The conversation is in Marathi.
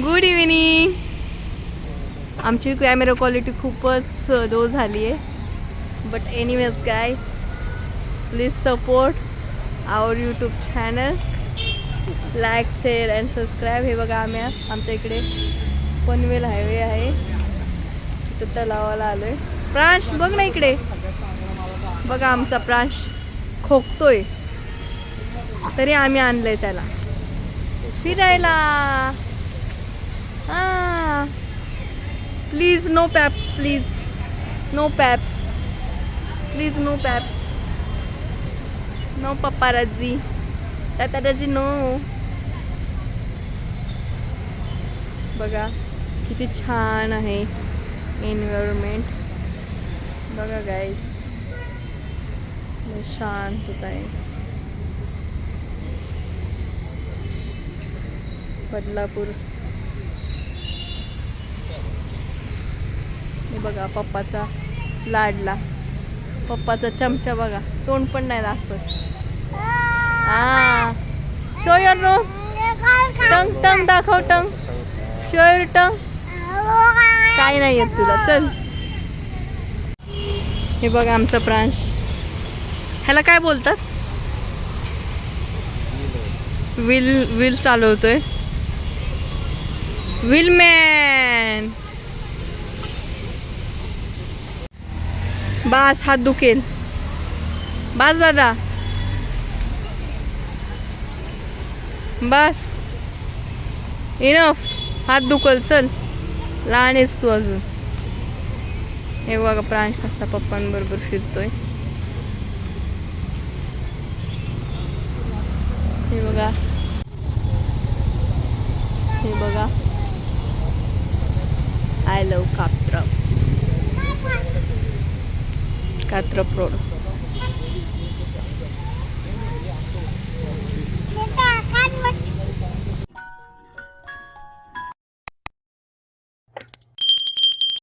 Good evening. आमची कॅमेरा क्वालिटी खूपच लो झाली आहे, but anyways guys, please support our YouTube channel, like, share and subscribe. हे बघा, आम्ही आमच्या इकडे पनवेल हायवे आहे, तिथं तलावाला आलो आहे. प्रांश बघ ना इकडे, बघा आमचा प्रांश खोकतोय, तरी आम्ही आणलंय त्याला फिरायला. हां, please no pap, please no paps, please no paps, no paparazzi, ताताराजी नो. बघा किती छान आहे एन्व्हायरमेंट. बघा गाईज, शांत होत आहे. बदलापूर. हे बघा पप्पाचा लाडला, पप्पाचा चमचा. बघा तोंड पण नाही दाखवत. हा, शो युअर नोज, टंग टंग दाखव, टंग, शो युअर टंग. काय नाही येत तुला, चल. हे बघा आमचा प्रांश, ह्याला काय बोलतात? व्हील चालवतोय, व्हीलमॅन. बास, हात दुखेल. बास दादा, बस, इनफ. हात दुखल, चल, लहान आहेस तू अजून. हे बघा प्रांश कसा पप्पांबरोबर फिरतोय. हे बघा, हे बघा, I love Katrap, Katrap road.